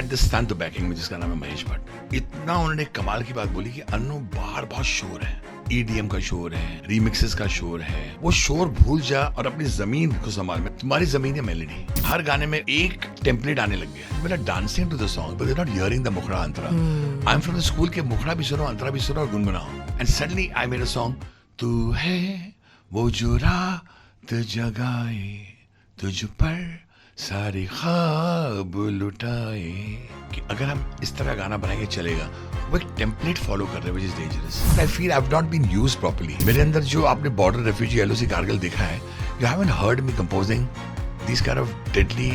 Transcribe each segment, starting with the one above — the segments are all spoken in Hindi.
had this stand to backing में जिसका नाम है महेश भट्ट. इतना उन्होंने कमाल की बात बोली कि अन्नू बाहर बहुत शोर है, EDM का शोर है, रीमिक्सेस का शोर है, वो शोर भूल जा और अपनी जमीन को संभाल में. तुम्हारी जमीन है मेलोडी. हर गाने में एक टेम्पलेट आने लग गया. We're dancing to the song, but they're not hearing the मुखड़ा अंतरा. I'm from the school के मुखड़ा भी सुनो, अंतरा भी सुनो और गुनगुनाओ. And suddenly I made a song. तू है वो जो रात जगाए, तुझ पर सारे ख्वाब लुटाए. कि अगर हम इस तरह गाना बनाएंगे चलेगा. वो एक टेम्पलेट फॉलो कर रहे हैं, which is dangerous. I feel I've not been used properly. मेरे अंदर जो आपने बॉर्डर रेफ्यूजी LOC कारगिल देखा है, you haven't heard me composing these kind of deadly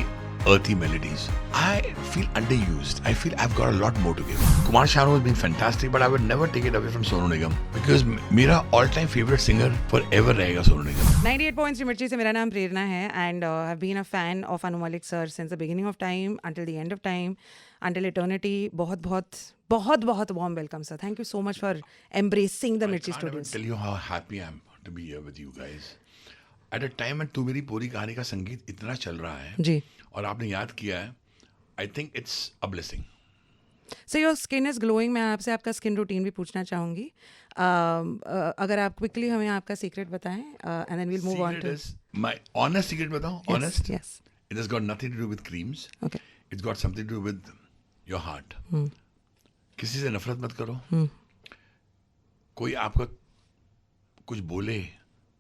earthy melodies. I feel underused. I feel I've got a lot more to give. Kumar Sanu has been fantastic, but I would never take it away from Sonu Nigam because मेरा all-time favorite singer forever रहेगा Sonu Nigam. 98.3 मिर्ची से मेरा नाम प्रेरणा है and I've been a fan of Anu Malik sir since the beginning of time until the end of time, until eternity. बहुत warm welcome sir. Thank you so much for embracing the Mirchi I can't even Studios. tell you how happy I am to be here with you guys. At a time when तू मेरी पूरी कहानी का संगीत इतना चल रहा है जी. और आपने याद किया है, I think it's a blessing. So your skin is glowing. मैं आपसे आपका स्किन रूटीन भी पूछना चाहूँगी. अगर आप क्विकली हमें आपका सीक्रेट बताएं and then we'll move on Secret to. is my honest secret बताऊं? Yes, Honest? yes. It has got nothing to do with creams. Okay. It's got something to do with your heart. किसी से नफरत मत करो. कोई आपका कुछ बोले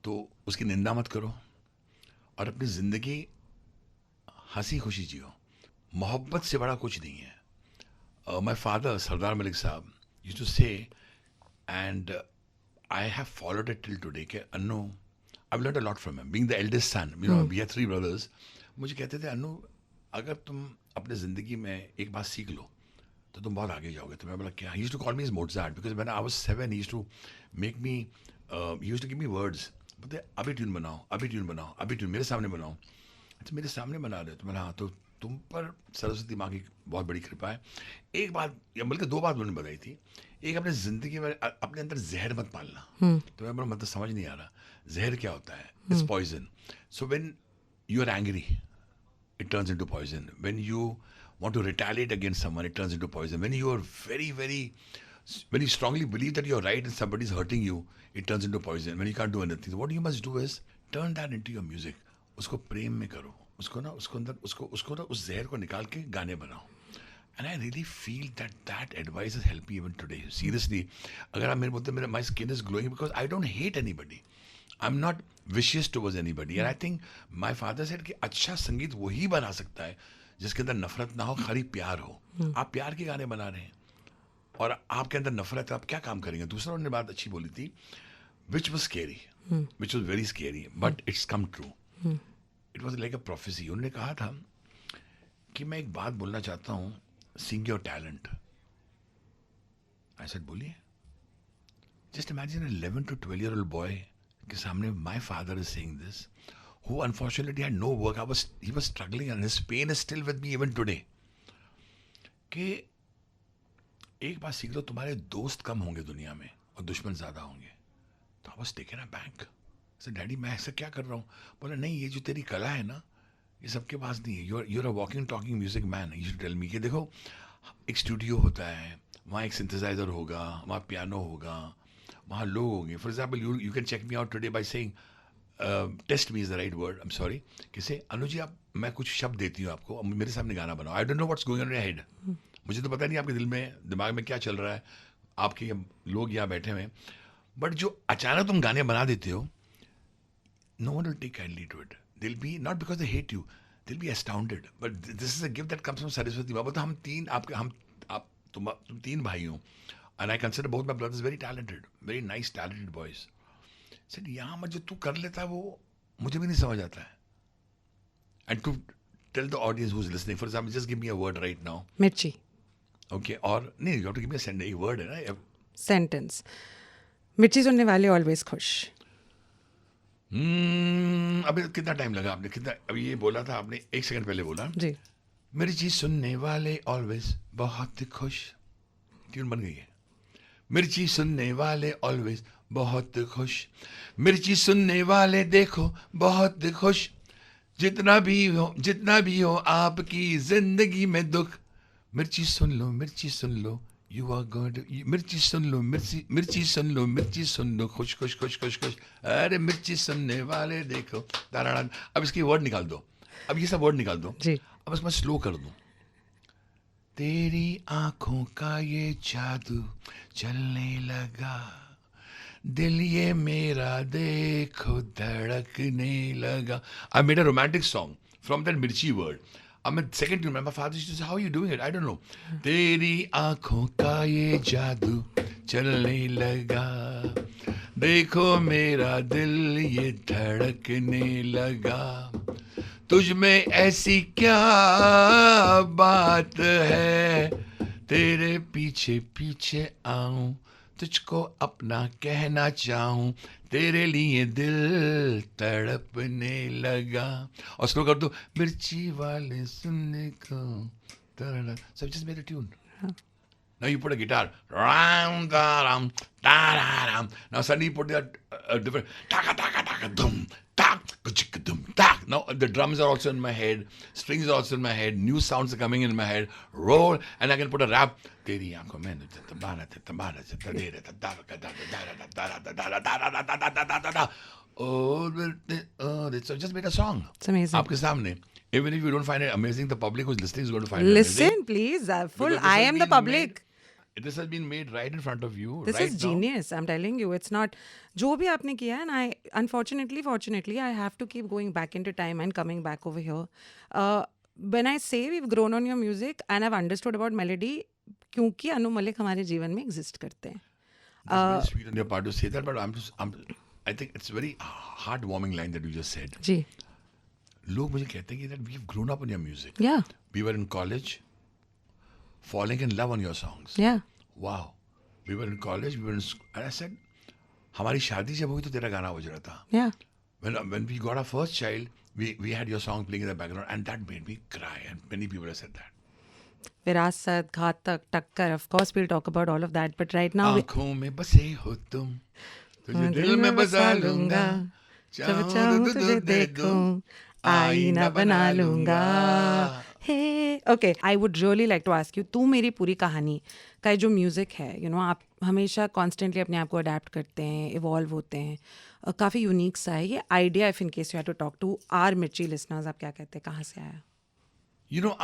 तो उसकी निंदा मत करो और अपनी जिंदगी हंसी खुशी जियो. मोहब्बत से बड़ा कुछ नहीं है. My father, Sardar Malik Saab, used to say, and I have followed it till today, कि Annu, I've learned a lot from him. Being the eldest son, you know, we have 3 brothers. मुझे कहते थे अन्नू, अगर तुम अपने ज़िंदगी में एक बात सीख लो तो तुम बहुत आगे जाओगे. तो मैं बोला क्या? He used to call me as Mozart because when I was 7, he used to make me, he used to give me words. बोलते अभी ट्यून बनाओ, अभी ट्यून बनाओ, अभी ट्यून मेरे सामने बनाओ. तो मेरे सामने बना रहे हो. तो मैंने हाँ, तो तुम पर सरस्वती माँ की बहुत बड़ी कृपा है. एक बात या बल्कि 2 बात उन्होंने बताई थी. एक, अपने ज़िंदगी में अपने अंदर जहर मत पालना. तो मैं बोला मतलब समझ नहीं आ रहा जहर क्या होता है. It's poison. So when you are angry it turns into poison. When you want to retaliate against someone, it turns into poison. When you are when you strongly believe that you're right and somebody's hurting you, it turns into poison. When you can't do anything, so what you must do is turn that into your music. उसको प्रेम में करो. उसको ना उसको अंदर उसको ना उस जहर को निकाल के गाने बनाओ. And I really feel that advice has helped me even today. Seriously, अगर आप मेरे बोलते मेरा my skin is glowing because I don't hate anybody. I'm not vicious towards anybody. And I think my father said कि अच्छा संगीत वही बना सकता है जिसके अंदर नफरत ना हो, खाली प्यार हो. आप प्यार के गाने बना रहे हैं और आपके अंदर नफरत है, आप क्या काम करेंगे. दूसरा उन्होंने बात अच्छी बोली थी, which was scary, which was very scary, but it's come true. It was like a prophecy. उन्होंने कहा था कि मैं एक बात बोलना चाहता हूँ, sing your talent. I said बोलिए. Just imagine an 11 to 12-year-old boy के सामने my father is saying this, who unfortunately had no work. He was struggling and his pain is still with me even today. कि एक बात सीख लो, तुम्हारे दोस्त कम होंगे दुनिया में और दुश्मन ज़्यादा होंगे. तो I was taken aback. Sir daddy मैं ऐसा क्या कर रहा हूँ. बोला नहीं, ये जो तेरी कला है ना, ये सबके पास नहीं है. You're a walking talking music man. You should tell me कि देखो एक स्टूडियो होता है, वहाँ एक सिंथेसाइजर होगा, वहाँ पियानो होगा, वहाँ लोग होंगे. For example you can check me out today by saying test me is the right word, I am sorry. किसे अनु जी आप, मैं कुछ शब्द देती हूँ आपको, मेरे सामने गाना बनाओ. I don't know what's going on your head. मुझे तो पता नहीं आपके दिमाग में क्या चल रहा है, आपके लोग यहाँ बैठे हुए हैं, बट जो अचानक तुम गाने बना देते हो, no one will take kindly to it. They'll be, not because they hate you, they'll be astounded. But this is a gift that comes from Saraswati Baba. तो तुम 3 भाई हो, and I consider both my brothers very talented, very nice, talented boys. Said यहाँ मत जो तू कर लेता है वो मुझे भी नहीं समझ आता है. And to tell the audience who's listening, for example, just give me a word right now. मिर्ची. Okay, और नहीं, you have to give me a sentence. एक word है ना. सेंटेंस. मिर्ची सुनने वाले ऑलवेज खुश. अभी कितना टाइम लगा आपने, कितना अभी ये बोला था आपने 1 सेकंड पहले बोला जी. मेरी चीज सुनने वाले ऑलवेज बहुत खुश. ट्यून बन गई है. मेरी चीज सुनने वाले ऑलवेज बहुत खुश. मेरी चीज सुनने वाले देखो बहुत खुश. जितना भी हो आपकी जिंदगी में दुख, मिर्ची सुन लो, मिर्ची सुन लो, यू आर गोइंग टू, मिर्ची सुन लो, मिर्ची मिर्ची सुन लो, मिर्ची सुन लो, खुश खुश खुश खुश खुश, अरे मिर्ची सुनने वाले देखो, ताराड़ा। अब इसकी वर्ड निकाल दो, अब ये सब वर्ड निकाल दो, जी। अब इसमें स्लो कर दूं। तेरी आंखों का ये जादू चलने लगा, दिल ये मेरा देखो धड़कने लगा। I made a romantic song from that Mirchi word. I'm a second tune. My father used to say, how are you doing it? I don't know. तेरी आंखों का ये जादू चलने लगा, देखो मेरा दिल ये धड़कने लगा, तुझ में ऐसी क्या बात है, तेरे पीछे पीछे आऊं, तुझको अपना कहना चाहूं, तेरे लिए दिल तड़पने लगा। और स्लो कर दो, मिर्ची वाले सुनने को, सब just made a tune. Now you put a guitar, ram da ram da da ram. Now suddenly you put that different taka taka taka dum tak chik dum tak. Now the drums are also in my head, strings are also in my head, new sounds are coming in my head. Roll, and I can put a rap. Teri aankhon mein tabara tabara tadere tadara tadara tadara. Oh, it's just made a song. It's amazing. आपके सामने. Even if you don't find it amazing, the public who's listening is going to find it Listen, amazing. please. Full. Because this I has am the been public. This has been made right in front of you. This right is now. genius. I'm telling you, it's not. जो भी आपने किया है, and I fortunately, I have to keep going back into time and coming back over here. When I say we've grown on your music and I've understood about melody, क्योंकि अनु मलिक हमारे जीवन में exist करते हैं. It's very sweet on your part to say that, but I think it's a very heartwarming line that you just said. जी. लोग मुझे कहते हैं कि that we've grown up on your music. Yeah. We were in college, falling in love on your songs. Yeah. Wow. We were in college, we were in school, and I said, हमारी शादी जब हुई तो तेरा गाना बज रहा था. Yeah. When we got our first child, we had your song playing in the background, and that made me cry. And many people have said that. विरासत, घातक, टक्कर. Of course, we'll talk about all of that. But right now, आँखों में बसे हो तुम, तुझे दिल में बसा लूंगा, जब चाहूँ तुझे देखूं, आईना बना लूंगा. Hey, okay. I would really like to ask you, तू मेरी पूरी कहानी का जो म्यूज़िक है, you know, आप हमेशा कॉन्स्टेंटली अपने आप को अडेप्ट करते हैं, इवॉल्व होते हैं, काफ़ी यूनिक सा है ये idea. If in case you have to talk to our Mirchi listeners, आप क्या कहते हैं, कहाँ से आया? You know,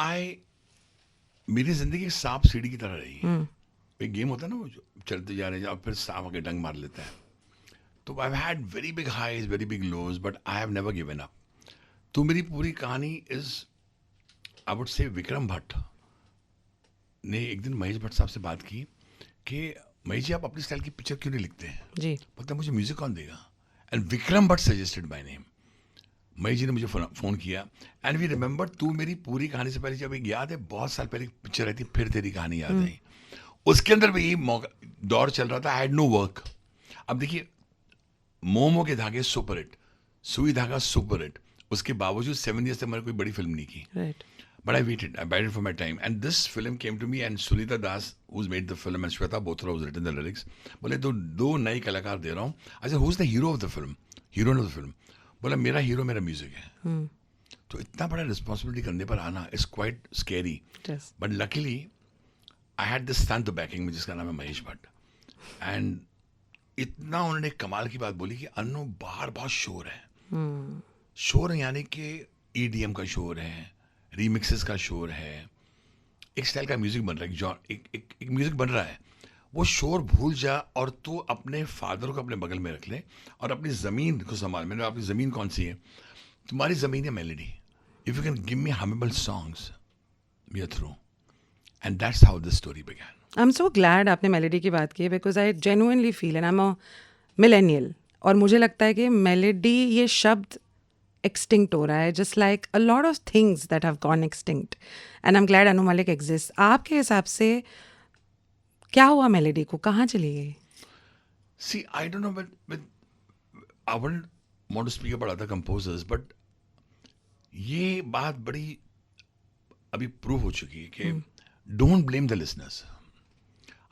मेरी जिंदगी एक सांप सीढ़ी की तरह रही है. एक गेम होता है ना, वो जो चलते जा रहे हैं और फिर सांप आके डंग मार लेता है. तो I have had very big highs, very big lows, but I have never given up. तो मेरी पूरी कहानी is, I would say, Vikram Bhatt ने एक दिन महेश भट्ट साहब से बात की कि महेश जी, आप अपनी स्टाइल की पिक्चर क्यों नहीं लिखते हैं? जी. बोलते मुझे म्यूजिक कौन देगा? And Vikram Bhatt suggested my name. Mahesh ji ने मुझे फ़ोन किया, एंड वी रिमेंबर, तू मेरी पूरी कहानी से पहले, जब एक याद है बहुत साल पहले पिक्चर आई थी, फिर तेरी कहानी याद आई, उसके अंदर भी मौका दौर चल रहा था. I had no work. अब देखिए, मोमो के धागे सुपर हिट, सुई धागा सुपर हिट, उसके बावजूद 7 years तक मैंने कोई बड़ी फिल्म नहीं की. Right. But I waited for my time. And this film came to me, and Sunita Das, who's made the film, and Shweta Bothra, who's written the lyrics, बोले दो नए कलाकार दे रहा हूँ. I said, who's the hero of the film? Heroine of the film? बोला मेरा हीरो मेरा म्यूजिक है. तो इतना बड़ा रिस्पॉन्सिबिलिटी करने पर आना is quite scary. But luckily I had this son to backing में, जिसका नाम है महेश भट्ट. एंड इतना उन्होंने कमाल की बात बोली कि अन्नू बाहर बहुत शोर है. शोर यानी कि EDM का शोर है, रीमिक्सेस का शोर है, एक स्टाइल का म्यूजिक बन रहा है, एक म्यूजिक बन रहा है. वो शोर भूल जा और तू अपने फादर को अपने बगल में रख ले और अपनी ज़मीन को संभाल. मैंने अपनी ज़मीन कौन सी है? तुम्हारी ज़मीन है melody. If you can give me hummable songs, we are through. And that's how this story began. I am so glad आपने मेलोडी की बात की, because I genuinely feel, and I am a millennial, और मुझे लगता है कि मेलोडी ये शब्द एक्सटिंक्ट हो रहा है, just like a lot of things that have gone extinct, and I am glad Anu Malik exist. आपके हिसाब से क्या हुआ मेलोडी को, कहाँ चली गई? See, I don't know, but I wouldn't want to speak about other composers, but ये बात बड़ी अभी प्रूव हो चुकी है कि डोंट ब्लेम द लिसनर्स.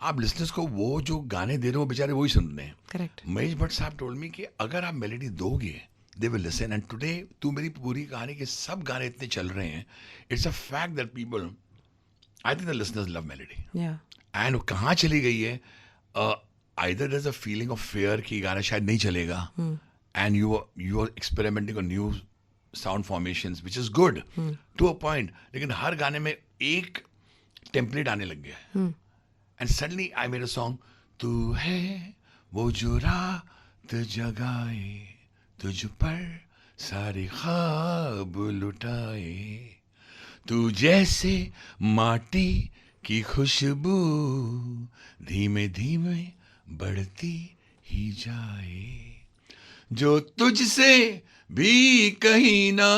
आप लिसनर्स को वो जो गाने दे रहे हो बेचारे वही सुन रहे हैं. करेक्ट. महेश भट्ट साहब टोल्ड मी कि अगर आप मेलोडी दोगे they will listen. And today तू मेरी पूरी कहानी के सब गाने इतने चल रहे हैं. It's a fact that people I think the listeners love melody. Yeah. And कहाँ चली गई है, either there is a feeling of fear कि गाना शायद नहीं चलेगा, and you are experimenting on new sound formations which is good to a point, लेकिन हर गाने में एक टेम्पलेट आने लग गया है. And suddenly I made a song, तू है वो जो रात जगाए, तुझ पर सारे ख्वाब लुटाए, तू जैसे माटी की खुशबू धीमे धीमे बढ़ती ही जाए, जो तुझसे भी कहीं ना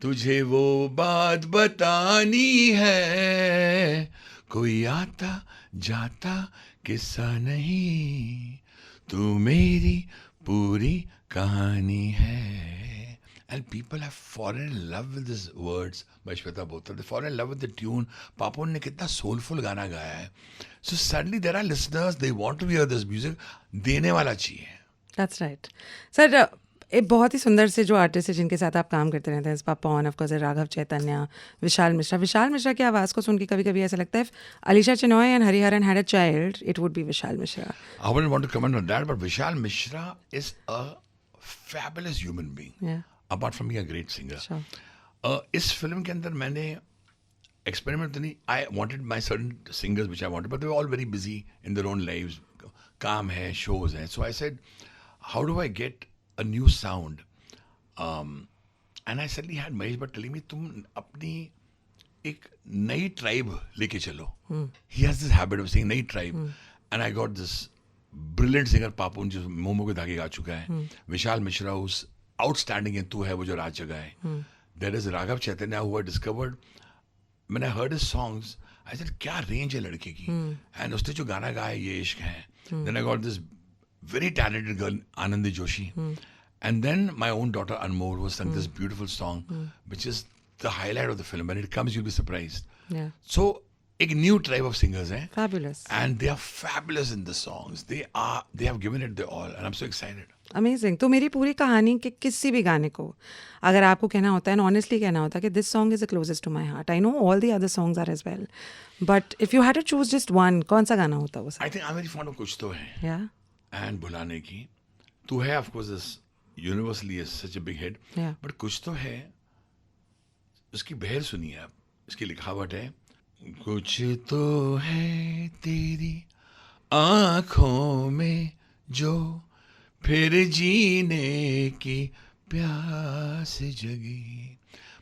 तुझे वो बात बतानी है, कोई आता जाता किस्सा नहीं, तू मेरी पूरी कहानी है. And people have fallen in love with these words by Shweta Bothra. They fallen in love with the tune. Papon ने कितना soulful गाना गाया है. So suddenly there are listeners, they want to hear this music. देने वाला चाहिए. That's right. सर, एक बहुत ही सुंदर से जो आर्टिस्ट है जिनके साथ आप काम करते रहते हैं, पापोन, ऑफ कोर्स राघव चैतन्य, विशाल मिश्रा की आवाज़ को सुन के कभी कभी ऐसा लगता है Alisha Chenoy and Hariharan had a child, it would be Vishal Mishra. I wouldn't want to comment on that, but Vishal Mishra is a fabulous human being. Yeah. Apart from being a great singer. Sure. इस फिल्म के अंदर मैंने एक्सपेरिमेंट तो नहीं, I wanted my certain singers which I wanted, but they were all very busy in their own lives, काम है, शोज हैं. So I said how do I get a new sound, and I suddenly had Mahesh Bhatt telling me, तुम अपनी एक नई ट्राइब लेके चलो. He has this habit of saying नई tribe, and I got this brilliant singer Papon जो मोमो के धागे गा चुका है, विशाल मिश्रा उस आउटस्टैंडिंग है, तू है वो जो रात जगह है. There is Raghav Chaitanya who I discovered when I heard his songs, I said क्या रेंज है लड़के की, एंड उसने जो गाना गाया ये इश्क है. Then I got this very talented girl Anandi Joshi, and then my own daughter Anmol was sang this beautiful song which is the highlight of the film. When it comes you'll be surprised. Yeah. So एक न्यू ट्राइब ऑफ सिंगर्स हैं, Fabulous. and they are fabulous in the songs. They have given it their all, and I'm so excited. Amazing. तो मेरी पूरी कहानी के किसी भी गाने को अगर आपको कहना होता है, एंड ऑनेस्टली कहना होता है कि this song is the closest to my heart, I know all the other songs are as well, but if you had to choose just one, कौन सा गाना होता वो? I think I'm very fond of कुछ तो है, या and भुलाने की. तू है of course is universally is such a big hit, Yeah. but कुछ तो है, उसकी बहर सुनिए आप, इसकी लिखावट है, कुछ तो है तेरी आँखों में जो फिर जीने की प्यास जगी.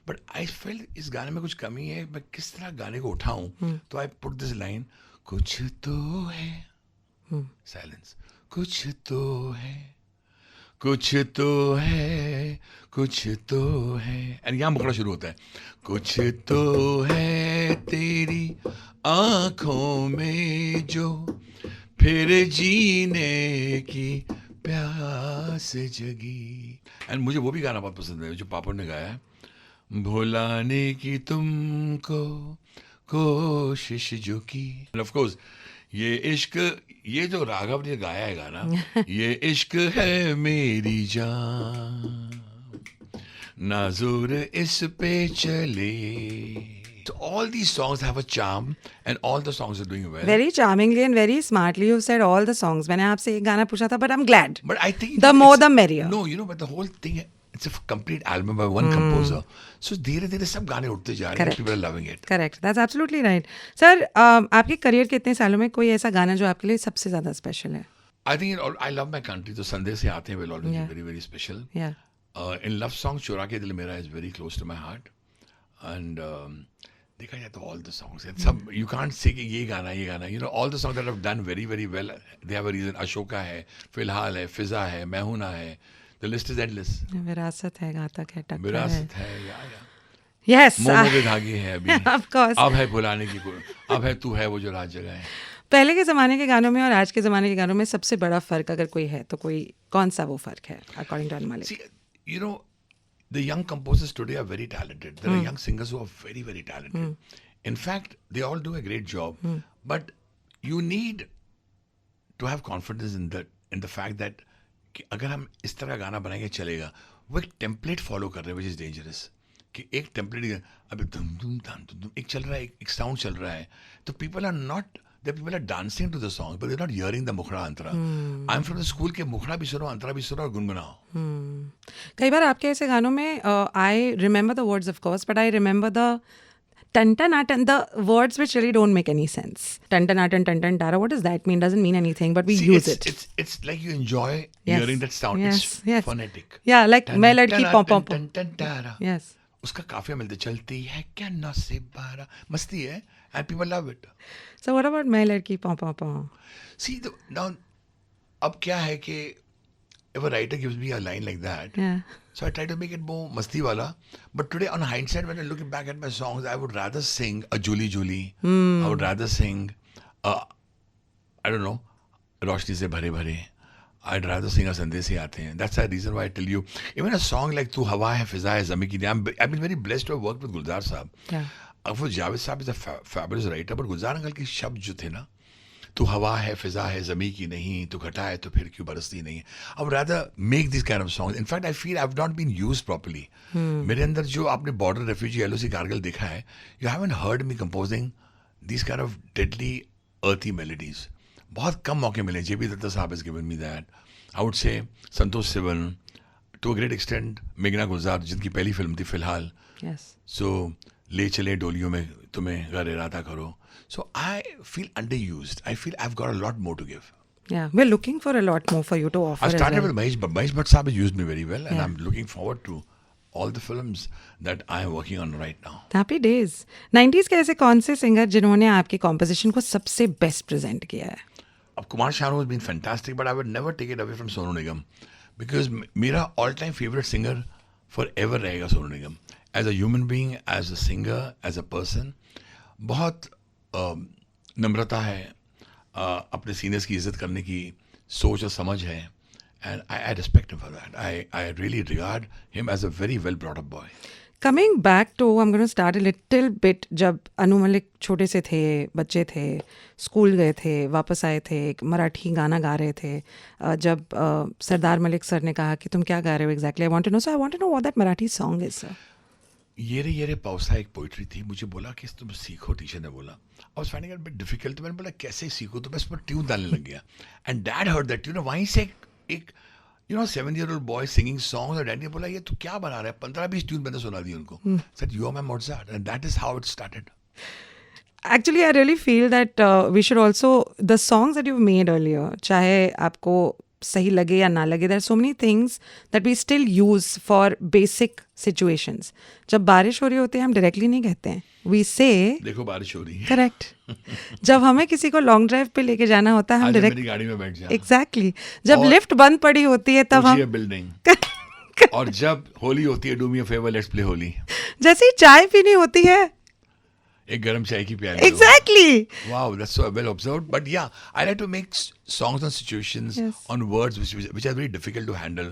बट आई फेल इस गाने में कुछ कमी है, मैं किस तरह गाने को उठाऊं, तो आई पुट दिस लाइन, कुछ तो है, साइलेंस, कुछ तो है, कुछ तो है, कुछ तो है, एंड यहाँ मुकड़ा शुरू होता है, कुछ तो है तेरी आँखों में जो फिर जीने की प्यास जगी. एंड मुझे वो भी गाना बहुत पसंद है जो पापा ने गाया है, भुलाने की तुमको कोशिश जो की. ऑफ कोर्स ये इश्क, ये जो राघव ने गाया है गाना, ये इश्क है मेरी जान, नाजुर इस पे चले. So all these songs have a charm, and all the songs are doing well. Very charmingly and very smartly you said all the songs. मैंने आपसे एक गाना पूछा था, but I am glad. But I think The more the merrier. No, you know, but the whole thing, it's a complete album by one composer. So धीरे धीरे सब गाने उठते जा रहे हैं. Correct. People are loving it. Correct, that's absolutely right. Sir, आपके करियर के इतने सालों में कोई ऐसा गाना जो आपके लिए सबसे ज्यादा स्पेशल है? I think I love my country. तो संदेश से आते हैं will always Yeah. be very very special. या In love song, चुरा के दिल मेरा is very close to my heart. And देखा जाए तो all the songs, and some you can't say कि ये गाना, you know, all the songs that have done very very well, they have a reason. Ashoka है, फिलहाल है, फिजा है, मैं हूं ना है, the list is endless. विरासत है, घातक है, टक्कर है. विरासत है, या यस, मोमो के धागे हैं अभी. Of course. अब है भुलाने की अब है तू है वो जो रात जगह है. पहले के ज़माने के गानों में और आज के ज़माने के गानों में सबसे बड़ा फ़र्क अगर कोई है तो कोई कौन सा वो फ़र्क है according to अनुमालिक? See, you know, the young composers today are very talented. There are young singers who are very, very talented. In fact, they all do a great job. But you need to have confidence in the fact that कि अगर हम इस तरह गाना बनाएंगे चलेगा, वो एक टेम्पलेट फॉलो कर रहे हैं, which is dangerous. कि एक टेम्पलेट अभी धुम धुम धाम धुम धुम एक चल रहा है, एक साउंड चल रहा है, तो people are not, the people are dancing to the song but they not hearing the mukhda antara. I am from the school के मुखड़ा भी सुनो, अंतरा भी सुनो और गुनगुनाओ. कई बार आपके ऐसे गानों में I remember the words of course, but I remember the tune the words which really don't make any sense. Tan tara, what does that mean? Doesn't mean anything, but we See, use it. It's like you enjoy Yes. hearing that sound. Yes, It's yes. phonetic. Yeah, like मैं लड़की टन, पॉम टन, पॉम टन, टन, टारा. Yes. उसका काफिया मिलते, चलती है क्या 9 से 12, मस्ती है, and people love it. So what about मैं लड़की पॉम पॉम पॉम? See, now अब क्या है कि if a writer gives me a line like that, Yeah. so I try to make it more masti wala. But today, on hindsight, when I look back at my songs, I would rather sing a Julie Julie. I would rather sing, I don't know, Roshni se bhare bhare. I'd rather sing a Sandesi aate hain. That's the reason why I tell you, even a song like Tu Hawa Hai Fiza Hai Zami Ki, I've been very blessed to have worked with Gulzar Saab. Yeah. Of course, Javed Saab is a fabulous writer, but Gulzar Uncle के शब्द जो थे ना, तू हवा है फिजा है ज़मी की नहीं, तू घटा है तो फिर क्यों बरसती नहीं. I would rather make these kind of songs. In fact, I feel I've not been used properly. मेरे अंदर जो आपने बॉर्डर रेफ्यूजी LOC कारगिल देखा है, you haven't heard me composing these kind of deadly earthy melodies. बहुत कम मौके मिले. JB Datta साहब has given me that. I would say Santosh Sivan, to a great extent मेघना गुलजार जिनकी पहली फिल्म थी फिलहाल. Yes. So ले चले डोलियों में तुम्हें घर इरादा करो. So I feel underused. I feel I've got a lot more to give. Yeah, we're looking for a lot more for you to offer. I started as well. with Mahesh, but Mahesh Bhatt Saab has used me very well, and Yeah. I'm looking forward to all the films that I am working on right now. Happy days. 90s के ऐसे कौन से सिंगर जिन्होंने आपकी कॉम्पोजिशन को सबसे बेस्ट प्रेजेंट किया है? Of Kumar Sanu has been fantastic, but I would never take it away from Sonu Nigam because मेरा all-time favorite singer forever रहेगा Sonu Nigam. As a human being, as a singer, as a person, बहुत नम्रता है, अपने सीनियर्स की इज्जत करने की सोच और समझ है, and I respect him for that. I really regard him as a very well brought up boy. Coming back to, I'm going to start a little bit, जब अनु मलिक छोटे से थे, बच्चे थे, स्कूल गए थे, वापस आए थे, एक मराठी गाना गा रहे थे, जब सरदार मलिक सर ने कहा कि तुम क्या गा रहे हो exactly, I want to know, so I want to know what that Marathi song is sir. ये रे पाउसा एक पोइट्री थी. मुझे बोला कि तुम सीखो, टीचर ने बोला. I was finding it a bit difficult. तो मैंने बोला कैसे सीखो, तो मैं इस पर ट्यून डालने लग गया. And dad heard that tune. वहीं से एक 7-year-old boy singing songs, और डैडी ने बोला ये तू क्या बना रहा है. 15-20 ट्यून मैंने सुना दी उनको. Said you are my Mozart, and that is how it started. Actually, I really feel that we should also, the songs that you've made earlier, चाहे आपको सही लगे या ना लगे, there are so many things that we still use for basic situations. जब बारिश हो रही होती है हम डायरेक्टली नहीं कहते हैं, we say देखो बारिश हो रही है. करेक्ट. जब हमें किसी को लॉन्ग ड्राइव पे लेके जाना होता है हम आज डायरेक्ट, मेरी गाड़ी में बैठ जा. एग्जैक्टली, जब और- लिफ्ट बंद पड़ी होती है तब हम बिल्डिंग. और जब होली होती है, do me a favour, let's play Holi. जैसे ही चाय पीनी होती है, एक गरम चाय की प्याली. Exactly. Wow, that's so well observed. But yeah, I like to make songs on situations, Yes. on words which are very difficult to handle.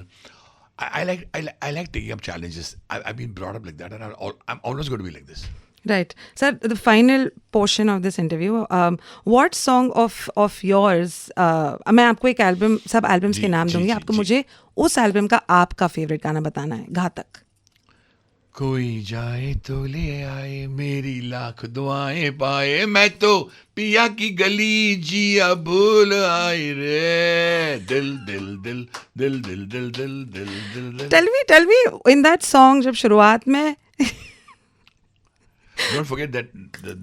I like taking up challenges. I've been brought up like that, and I'm always going to be like this. Right. Sir, the final portion of this interview, what song of yours, मैं आपको एक एल्बम, सब एल्बम्स के नाम जी, दूंगी, जी, आपको जी. मुझे उस एल्बम का आपका फेवरेट गाना बताना है. घातक. कोई जाए तो ले आए, मेरी लाख दुआएं पाए, मैं तो पिया की गली जिया भूल आई रे. दिल दिल दिल दिल दिल दिल दिल दिल दिल दिल. Tell me in that song, जब शुरुआत में Don't forget that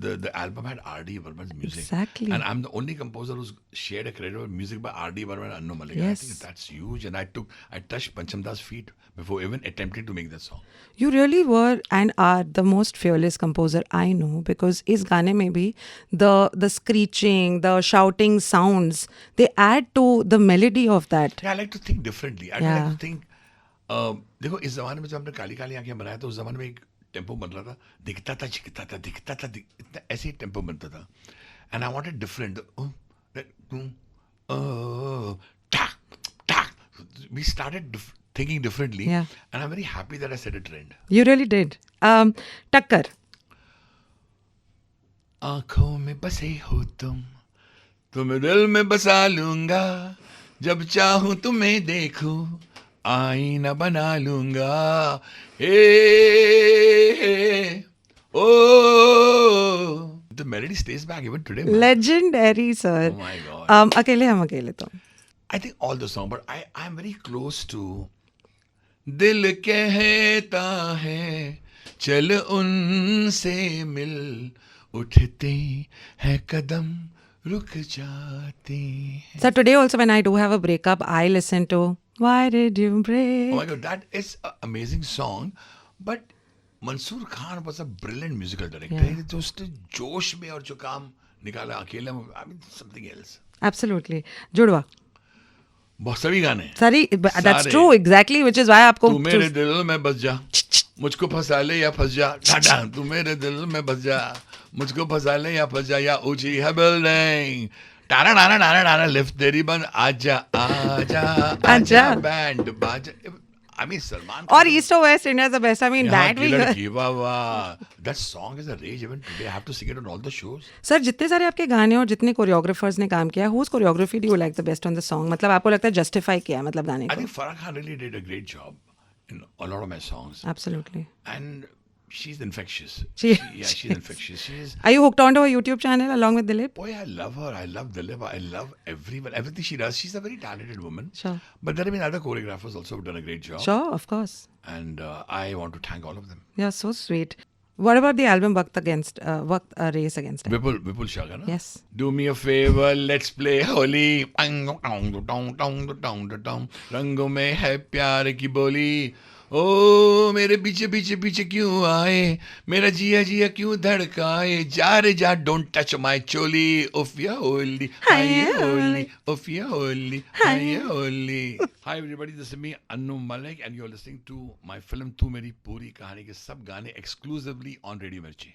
the album had R.D. Burman's music. Exactly. And I'm the only composer who's shared a credit of music by R.D. Burman and Anu Malik. Yes. I think that's huge. And I touched Pancham Das' feet before even attempting to make that song. You really were and are the most fearless composer I know, because इस गाने में भी the screeching, the shouting sounds, they add to the melody of that. Yeah, I like to think differently. I Yeah. like to think, देखो इस जमाने में जब हमने काली काली आंखें बनाया तो उस जमाने में एक टेम्पो बन रहा था, दिखता था झिकता था, दिखता था इतना ऐसे ही टेम्पो बनता था. And I wanted different. We started thinking differently. Yeah. And I'm very happy that I set a trend. You really did. टक्कर. आंखों में बसे हो तुम्हें दिल में बसा लूंगा, जब चाहूं तुम्हें देखूं, आईना बना लूंगा. हे Oh, the melody stays back even today. Man. Legendary, sir. Oh my God. अकेले हम अकेले तो. I think all the song, but I'm very close to. दिल कहता है चल उनसे मिल, उठते हैं कदम रुक जाते हैं. So today also when I do have a breakup, I listen to Why Did You Break? Oh my God, that is an amazing song. But Mansoor Khan was a brilliant musical director. Yeah. जो उसने जोश में और जो काम निकाला अकेले में, I mean something else. Absolutely. जुड़वा. बहुत सभी गाने. Sorry, that's सारे. true exactly, which is why आपको तू मेरे दिल में बस जा, मुझको फंसा ले या फंस जा, टाटा. तू मेरे दिल में बस जा, मुझको फंसा ले या फंस जा, या ऊंची है बिल्डिंग, टारा टारा टारा टारा, लिफ्ट तेरी बंद, आजा आजा आजा, बैंड बाजा. I mean सलमान और East or West India is the best. I mean that we लड़की वाह वाह, that song is a rage even today. I have to sing it on all the shows. Sir जितने सारे आपके गाने और जितने कोरियोग्राफर्स ने काम किया, whose choreography do you like the best on the song? मतलब आपको लगता है justify किया है मतलब गाने I को? think Farah Khan really did a great job in a lot of my songs, Absolutely. and she's infectious. She- She's infectious. She is. Are you hooked onto her YouTube channel along with Dilip? Boy, I love her. I love Dilip. I love everyone. Everything she does. She's a very talented woman. Sure. But there have been other choreographers also who've done a great job. Sure, of course. And I want to thank all of them. You're so sweet. What about the album Waqt Race Against Time? Vipul Shaga, na? Yes. Do me a favor, let's play Holi. रंगों में है प्यार की बोली. ओ मेरे पीछे पीछे पीछे क्यों आए, मेरा जिया जिया क्यों धड़काए, जा रे जा, डोंट टच माय चोली, ओफिया होली, हाय होली, ओफिया होली, हाय होली. Hi everybody, this is me Annu Malik and you're listening to my film तू मेरी पूरी कहानी के सब गाने exclusively on Radio Mirchi.